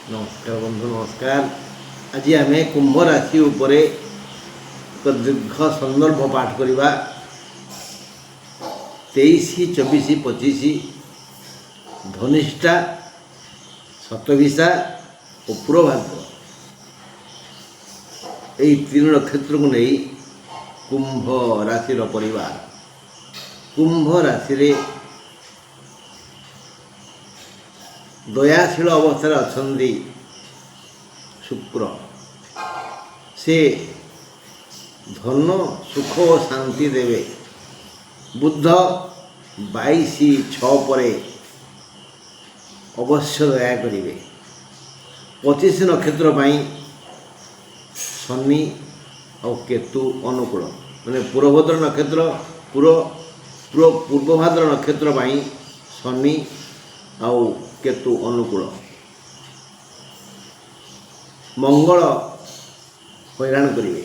नमस्कार बंधु नमस्कार। आज आम कुंभ राशि उपरे एक दीर्घ संदर्भ पाठ करवा 23, 24, 25 धनिष्ठा, शतभिषा और पूर्वभाद्र यही 3 नक्षत्र को नहीं कुंभ राशि परिवार। कुंभ राशि रे दयाशील अवस्था अच्छा शुक्र से धन सुख और शांति देवे। बुध 22/6 पर अवश्य दया करेंगे। 25 नक्षत्र शनि और केतु अनुकूल माने पूर्वभद्र नक्षत्र पूर्वभाद्र नक्षत्र शनि आउ केतु अनुकूल। मंगल हैरान करेंगे।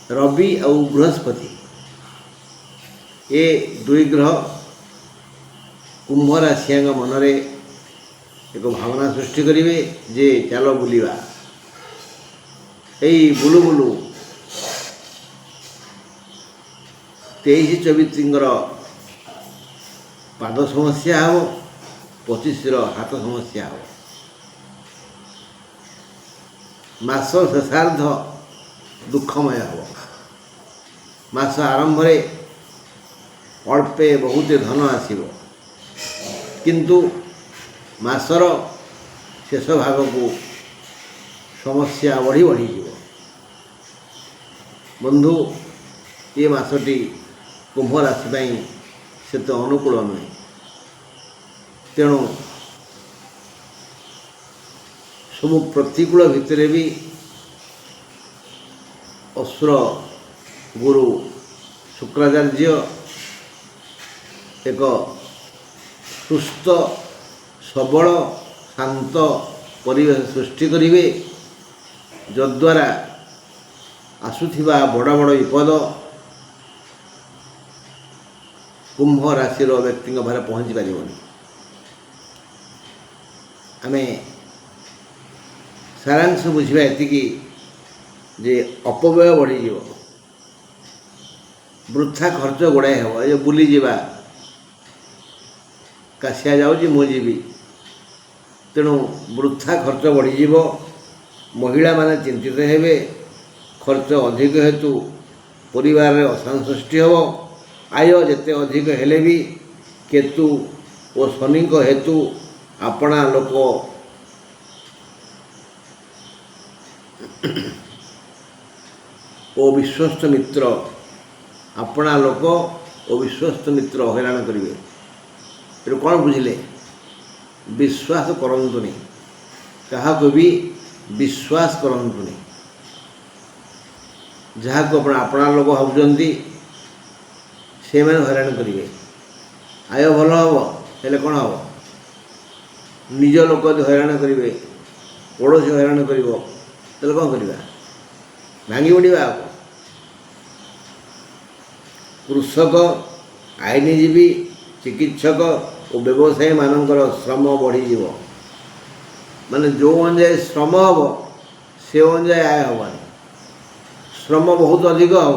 रवि और बृहस्पति ये 2 ग्रह कुंभ राशि मनरे एक भावना सृष्टि करेंगे जे चलो बुलिबा। यही बुलु बुलु 23-24 पाद समस्या हो, 25 हाथ समस्या हो। मास शेषार्ध दुखमय हो। मास आरंभ अल्पे बहुत धन आसव किंतु मासर शेष भाग को समस्या बढ़ी बढ़ी जीव। बंधु ये मासटी कुंभ राशि से तो अनुकूल नुहे। तेणु सब प्रतिकूल भितर भी असुर गुरु शुक्राचार्य एक सुस्थ सबल शांत परिवेश सृष्टि करेंगे जद्वारा आसुथिबा बड़ बड़ विपद कुंभ राशि व्यक्ति भारे पहुँची पारबनी। आम सारांश बुझा एति जे अपव्यय बढ़ी वृथा खर्च गुड़ाए हम ये बुली जावा काशिया जाऊँगी मुझी तेणु वृथा खर्च बढ़ी महिला माने चिंतित हेबे। खर्च अधिक हेतु परिवार अशांति सृष्टि हम। आय जिते अधिक हेले भी केतु और शनि हेतु आपणा लोक ओ विश्वस्त मित्र आपणा लोक और विश्वस्त मित्र हैरान करेंगे। ये कौन बुझिले विश्वास करंतुनी क्या भी विश्वास करंतुनी जहाँ को अपना लोक भावुंट से मैंने हैरान करेंगे। आय भल हम हेले कौन हम निज लोक हैरान करेंगे पड़ोशी हैरान कर कौन करवा भांगी पड़ा। कृषक आईनजीवी चिकित्सक और व्यवसायी मानकर श्रम बढ़ी माने जो अनुजाई श्रम हम से अनुजाई आय हेनी। श्रम बहुत अधिक हम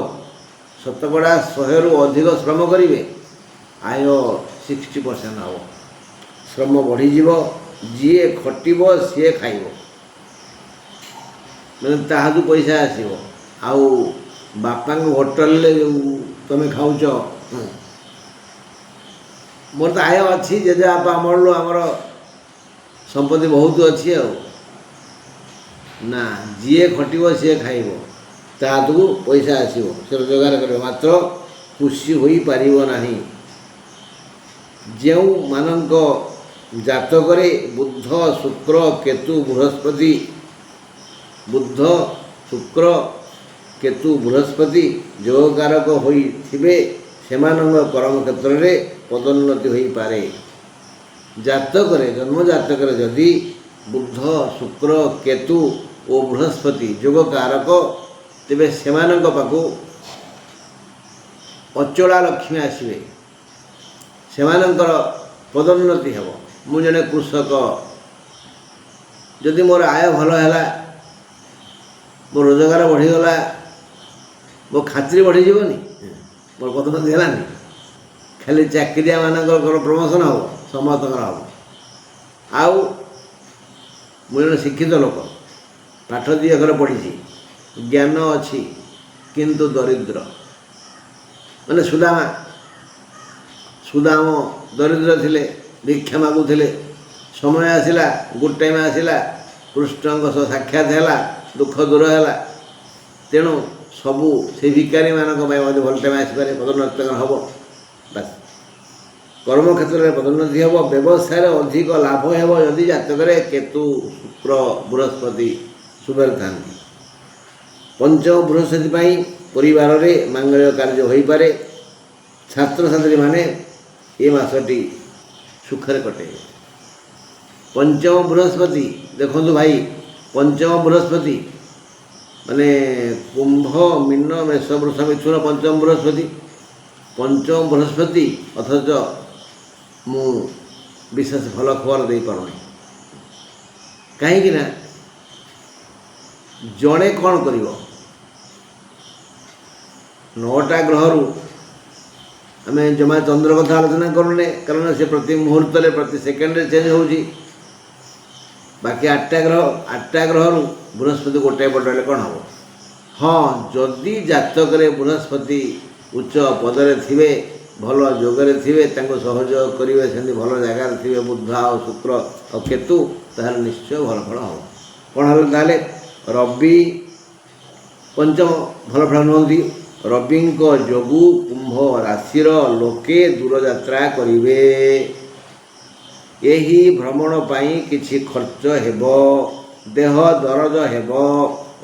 शतकड़ा 100 रु अधिक श्रम करेंगे आय 60% हम। श्रम बढ़ी जी खटब सी खाइब मैंने ताकू पैसा आसो आउ बापा होटेल तुम खाऊच मोर तो आय अच्छी जेजेबापा अमल आमर संपत्ति बहुत अच्छी ना जी खटब सी खाइब ताकू पैसा आसो से रोजगार कर मात्र खुशी हो पार ना। जो मानक जातक बुध शुक्र केतु बृहस्पति बुध शुक्र केतु बृहस्पति जोगकारक होइथिबे सेमानंग कर्म क्षेत्र में पदोन्नति हो पारे। जातक जन्म जातक जदि बुध शुक्र केतु और बृहस्पति जोगकारक तेबे सेमानंग पाखु अचला लक्ष्मी आसवे सेमानंकर पदोन्नति हेब। मु जने कृषक ଯଦି ମୋର ଆୟ ଭଲ ହେଲା, ମୋ ରୋଜଗାର ବଢ଼ିଗଲା, ମୋ ଖାତିର ବଢ଼ିଯିବନି, ମୋର ପଦୋନ୍ନତି ହେଲାନି। ଖାଲି ଚାକିରିଆମାନଙ୍କର ପ୍ରମୋସନ୍ ହେବ, ସମସ୍ତଙ୍କର ହେବ। ଆଉ ମୁଁ ଜଣେ ଶିକ୍ଷିତ ଲୋକ, ପାଠ 2 ଅକ୍ଷର ପଢ଼ିଛି, ଜ୍ଞାନ ଅଛି, କିନ୍ତୁ ଦରିଦ୍ର। ମାନେ ସୁଦାମ ଦରିଦ୍ର ଥିଲେ, ଭିକ୍ଷା ମାଗୁଥିଲେ। ସମୟ ଆସିଲା, ଗୁଡ୍ ଟାଇମ୍ ଆସିଲା, କୃଷ୍ଣଙ୍କ ସହ ସାକ୍ଷାତ ହେଲା, ଦୁଃଖ ଦୂର ହେଲା। ତେଣୁ ସବୁ ସେଇ ଭିକାରୀମାନଙ୍କ ପାଇଁ ମଧ୍ୟ ଭଲ ଟାଇମ୍ ଆସିପାରେ, ପଦୋନ୍ନତି ହେବ। ବାସ୍, କର୍ମକ୍ଷେତ୍ରରେ ପଦୋନ୍ନତି ହେବ, ବ୍ୟବସାୟରେ ଅଧିକ ଲାଭ ହେବ ଯଦି ଜାତକରେ କେତୁ, ଶୁକ୍ର, ବୃହସ୍ପତି ଶୁଭରେ ଥାନ୍ତି। ପଞ୍ଚମ ବୃହସ୍ପତି ପାଇଁ ପରିବାରରେ ମାଙ୍ଗଳିକ କାର୍ଯ୍ୟ ହୋଇପାରେ। ଛାତ୍ରଛାତ୍ରୀମାନେ ଏ ମାସଟି ସୁଖରେ କଟେଇବେ। ପଞ୍ଚମ ବୃହସ୍ପତି ଦେଖନ୍ତୁ ଭାଇ, ପଞ୍ଚମ ବୃହସ୍ପତି ମାନେ କୁମ୍ଭ, ମୀନ, ମେଷ, ବୃଷ, ମିଥୁନ ପଞ୍ଚମ ବୃହସ୍ପତି। ପଞ୍ଚମ ବୃହସ୍ପତି ଅଥଚ ମୁଁ ବିଶେଷ ଭଲ ଖବର ଦେଇପାରୁନି। କାହିଁକି ନା ଜଣେ କ'ଣ କରିବ? 9ଟା ଗ୍ରହରୁ ଆମେ ଜମା ଚନ୍ଦ୍ର କଥା ଆଲୋଚନା କରୁନେ, କାରଣ ସେ ପ୍ରତି ମୁହୂର୍ତ୍ତରେ ପ୍ରତି ସେକେଣ୍ଡରେ ଚେଞ୍ଜ ହେଉଛି। ବାକି 8ଟା ଗ୍ରହରୁ ବୃହସ୍ପତି ଗୋଟାଏ ପଟ ହେଲେ କ'ଣ ହେବ? ହଁ, ଯଦି ଜାତକରେ ବୃହସ୍ପତି ଉଚ୍ଚ ପଦରେ ଥିବେ, ଭଲ ଯୋଗରେ ଥିବେ, ତାଙ୍କୁ ସହଯୋଗ କରିବେ, ସେମିତି ଭଲ ଜାଗାରେ ଥିବେ ବୁଧ ଆଉ ଶୁକ୍ର ଆଉ କେତୁ, ତାହେଲେ ନିଶ୍ଚୟ ଭଲ ଫଳ ହେବ। କ'ଣ ହେଲା ତାହେଲେ? ରବି ପଞ୍ଚମ ଭଲ ଫଳ ନୁହନ୍ତି। ରବିଙ୍କ ଯୋଗୁଁ କୁମ୍ଭ ରାଶିର ଲୋକେ ଦୂରଯାତ୍ରା କରିବେ। ଏହି ଭ୍ରମଣ ପାଇଁ କିଛି ଖର୍ଚ୍ଚ ହେବ, ଦେହ ଦରଜ ହେବ,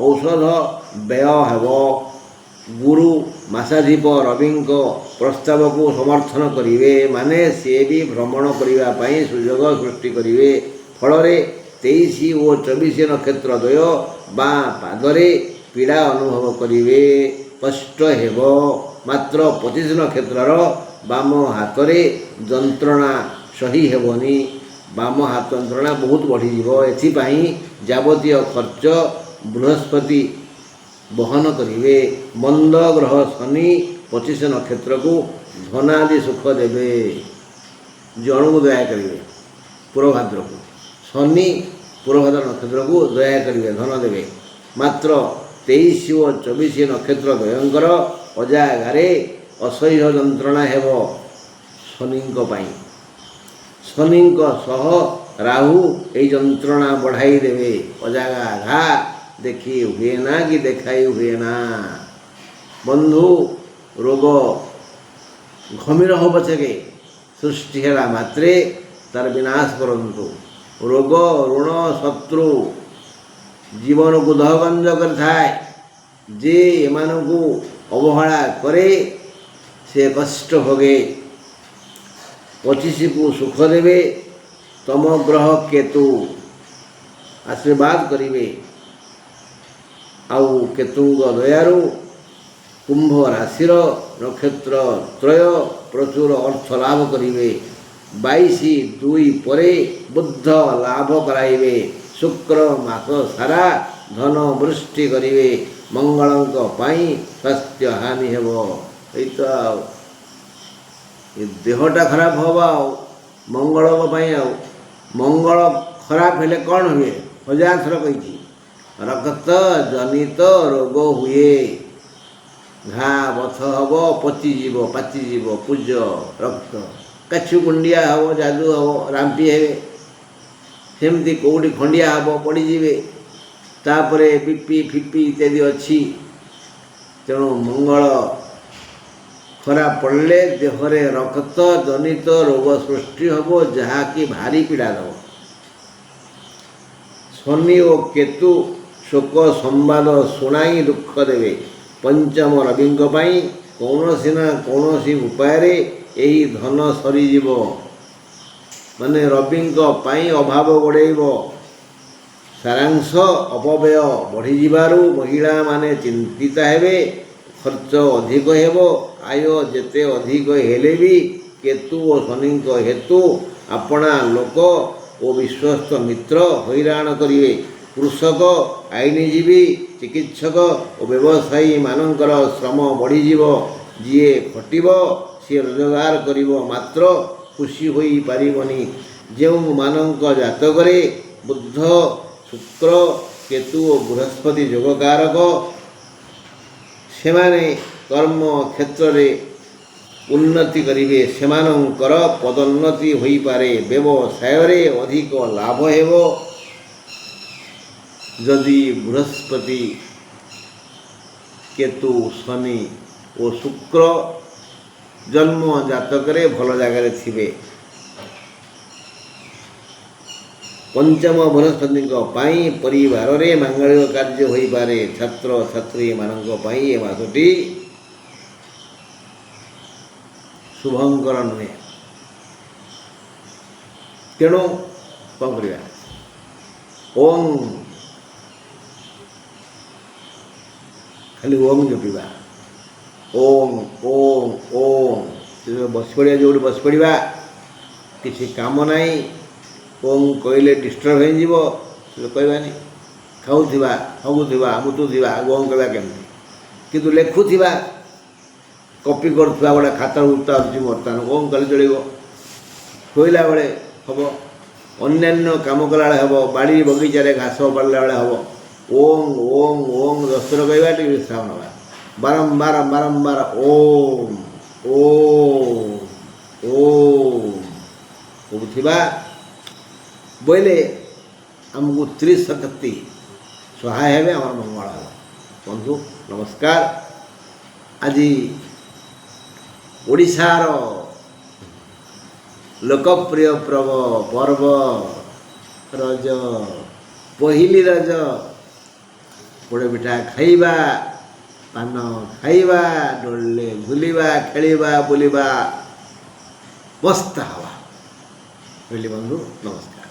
ଔଷଧ ବ୍ୟୟ ହେବ। ଗୁରୁ ମାସାଧିପ ରବିଙ୍କ ପ୍ରସ୍ତାବକୁ ସମର୍ଥନ କରିବେ, ମାନେ ସିଏ ବି ଭ୍ରମଣ କରିବା ପାଇଁ ସୁଯୋଗ ସୃଷ୍ଟି କରିବେ। ଫଳରେ 23 ଓ 24 ନକ୍ଷତ୍ର ଦ୍ୱୟ ବା ପାଦରେ ପୀଡ଼ା ଅନୁଭବ କରିବେ, କଷ୍ଟ ହେବ। ମାତ୍ର 25 ନକ୍ଷତ୍ରର ବାମ ହାତରେ ଯନ୍ତ୍ରଣା ସହି ହେବନି। ବାମ ହାତ ଯନ୍ତ୍ରଣା ବହୁତ ବଢ଼ିଯିବ। ଏଥିପାଇଁ ଯାବତୀୟ ଖର୍ଚ୍ଚ ବୃହସ୍ପତି ବହନ କରିବେ। ମନ୍ଦ ଗ୍ରହ ଶନି 25 ନକ୍ଷତ୍ରକୁ ଧନାଦି ସୁଖ ଦେବେ। ଜଣକୁ ଦୟା କରିବେ, ପୂର୍ବଭାଦ୍ରକୁ। ଶନି ପୂର୍ବଭାଦ୍ର ନକ୍ଷତ୍ରକୁ ଦୟା କରିବେ, ଧନ ଦେବେ। ମାତ୍ର 23 ଓ 24 ନକ୍ଷତ୍ର ଦ୍ୱୟଙ୍କର ଅଜାଗାରେ ଅସହ୍ୟ ଯନ୍ତ୍ରଣା ହେବ ଶନିଙ୍କ ପାଇଁ। ଶନିଙ୍କ ସହ ରାହୁ ଏହି ଯନ୍ତ୍ରଣା ବଢ଼ାଇ ଦେବେ। ଅଜାଗା ଘା ଦେଖି ହୁଏ ନା କି ଦେଖାଇ ହୁଏ ନା। ବନ୍ଧୁ, ରୋଗ ଘମିର ହବ ପଛକେ, ସୃଷ୍ଟି ହେଲା ମାତ୍ରେ ତାର ବିନାଶ କରନ୍ତୁ। ରୋଗ, ଋଣ, ଶତ୍ରୁ ଜୀବନକୁ ଦହଗଞ୍ଜ କରିଥାଏ। ଯେ ଏମାନଙ୍କୁ ଅବହେଳା କରେ ସେ କଷ୍ଟ ଭୋଗେ। 25କୁ ସୁଖ ଦେବେ। ତମ ଗ୍ରହ କେତୁ ଆଶୀର୍ବାଦ କରିବେ। ଆଉ କେତୁଙ୍କ ଦୟାରୁ କୁମ୍ଭ ରାଶିର ନକ୍ଷତ୍ର ତ୍ରୟ ପ୍ରଚୁର ଅର୍ଥ ଲାଭ କରିବେ। 22/2 ପରେ ବୁଦ୍ଧ ଲାଭ କରାଇବେ। ଶୁକ୍ର ମାସ ସାରା ଧନ ବୃଷ୍ଟି କରିବେ। ମଙ୍ଗଳଙ୍କ ପାଇଁ ସ୍ୱାସ୍ଥ୍ୟ ହାନି ହେବ। ଏଇ ତ ଆଉ ଏ ଦେହଟା ଖରାପ ହେବ ଆଉ ମଙ୍ଗଳଙ୍କ ପାଇଁ। ଆଉ ମଙ୍ଗଳ ଖରାପ ହେଲେ କ'ଣ ହୁଏ? 1000 ଥର କହିଛି, ରକ୍ତ ଜନିତ ରୋଗ ହୁଏ। ଘା ବଥ ହେବ, ପଚିଯିବ, ପାଚିଯିବ, ପୂଜ ରକ୍ତ, କାଛୁ କୁଣ୍ଡିଆ ହେବ, ଯାଦୁ ହେବ, ରାମ୍ପି ହେବେ। ସେମିତି କେଉଁଠି ଖଣ୍ଡିଆ ହେବ, ପଡ଼ିଯିବେ। ତାପରେ ବିପି ଫିପି ଇତ୍ୟାଦି ଅଛି। ତେଣୁ ମଙ୍ଗଳ ଖରାପ ପଡ଼ିଲେ ଦେହରେ ରକ୍ତ ଜନିତ ରୋଗ ସୃଷ୍ଟି ହେବ, ଯାହାକି ଭାରି ପୀଡ଼ା ଦେବ। ଶନି ଓ କେତୁ ଶୋକ ସମ୍ବାଦ ଶୁଣାଇ ଦୁଃଖ ଦେବେ। ପଞ୍ଚମ ରବିଙ୍କ ପାଇଁ କୌଣସି ନା କୌଣସି ଉପାୟରେ ଏହି ଧନ ସରିଯିବ। ମାନେ ରବିଙ୍କ ପାଇଁ ଅଭାବ ଗୋଡ଼େଇବ। ସାରାଂଶ ଅପବ୍ୟୟ ବଢ଼ିଯିବାରୁ ମହିଳାମାନେ ଚିନ୍ତିତ ହେବେ। ଖର୍ଚ୍ଚ ଅଧିକ ହେବ। ଆୟ ଯେତେ ଅଧିକ ହେଲେ ବି କେତୁ ଓ ଶନିଙ୍କ ହେତୁ ଆପଣା ଲୋକ ଓ ବିଶ୍ୱସ୍ତ ମିତ୍ର ହଇରାଣ କରିବେ। କୃଷକ, ଆଇନଜୀବୀ, ଚିକିତ୍ସକ ଓ ବ୍ୟବସାୟୀମାନଙ୍କର ଶ୍ରମ ବଢ଼ିଯିବ। ଯିଏ ଖଟିବ ସିଏ ରୋଜଗାର କରିବ, ମାତ୍ର ଖୁସି ହୋଇପାରିବନି। ଯେଉଁମାନଙ୍କ ଜାତକରେ ବୁଧ, ଶୁକ୍ର, କେତୁ ଓ ବୃହସ୍ପତି ଯୋଗକାରକ, ସେମାନେ କର୍ମ କ୍ଷେତ୍ରରେ ଉନ୍ନତି କରିବେ। ସେମାନଙ୍କର ପଦୋନ୍ନତି ହୋଇପାରେ। ବ୍ୟବସାୟରେ ଅଧିକ ଲାଭ ହେବ। ଯଦି ବୃହସ୍ପତି, କେତୁ, ଶନି ଓ ଶୁକ୍ର ଜନ୍ମ ଜାତକରେ ଭଲ ଜାଗାରେ ଥିବେ। ପଞ୍ଚମ ବୃହସ୍ପତିଙ୍କ ପାଇଁ ପରିବାରରେ ମାଙ୍ଗଳିକ କାର୍ଯ୍ୟ ହୋଇପାରେ। ଛାତ୍ରଛାତ୍ରୀମାନଙ୍କ ପାଇଁ ଏ ମାସଟି ଶୁଭଙ୍କର ନୁହେଁ। ତେଣୁ କ'ଣ କରିବା? ଓମ୍, ଖାଲି ଓମ୍ ଜପିବା। ଓମ୍ ଓମ୍ ଓମ୍। ବସି ପଡ଼ିବା, ଯେଉଁଠି ବସି ପଡ଼ିବା, କିଛି କାମ ନାହିଁ। ଓମ୍ କହିଲେ ଡିଷ୍ଟର୍ବ ହେଇଯିବ, କହିବାନି। ଖାଉଥିବା, ହଗୁଥିବା, ମୁତୁଥିବା, ଓମ୍ କହିବା କେମିତି? କିନ୍ତୁ ଲେଖୁଥିବା, କପି କରୁଥିବା, ଗୋଟେ ଖାତାକୁ ଉତାରୁଛି ବର୍ତ୍ତମାନ, ଓମ୍ କହିଲେ ଚଳିବ। ଶୋଇଲା ବେଳେ ହେବ, ଅନ୍ୟାନ୍ୟ କାମ କଲାବେଳେ ହେବ, ବାଡ଼ି ବଗିଚାରେ ଘାସ ଓପାଡ଼ିଲା ବେଳେ ହେବ। ଓମ୍ ଓମ୍ ଓମ୍ 10 ଥର କହିବା, ଟିକେ ବିଶ୍ରାମ ନେବା। ବାରମ୍ବାର ବାରମ୍ବାର ଓମ୍ ଓମ୍ ଓମ୍ କହୁଥିବା ବୋଇଲେ ଆମକୁ ତ୍ରିଶକ୍ତି ସହାୟ ହେବେ, ଆମର ମଙ୍ଗଳ ହେବ। ବନ୍ଧୁ ନମସ୍କାର। ଆଜି ଓଡ଼ିଶାର ଲୋକପ୍ରିୟ ପର୍ବ ରଜ, ପହିଲି ରଜ। ପୋଡ଼ ପିଠା ଖାଇବା, ପାନ ଖାଇବା, ଦୋଳିରେ ଝୁଲିବା, ଖେଳିବା, ବୁଲିବା, ମସ୍ତ ହେବା। ବନ୍ଧୁ ନମସ୍କାର।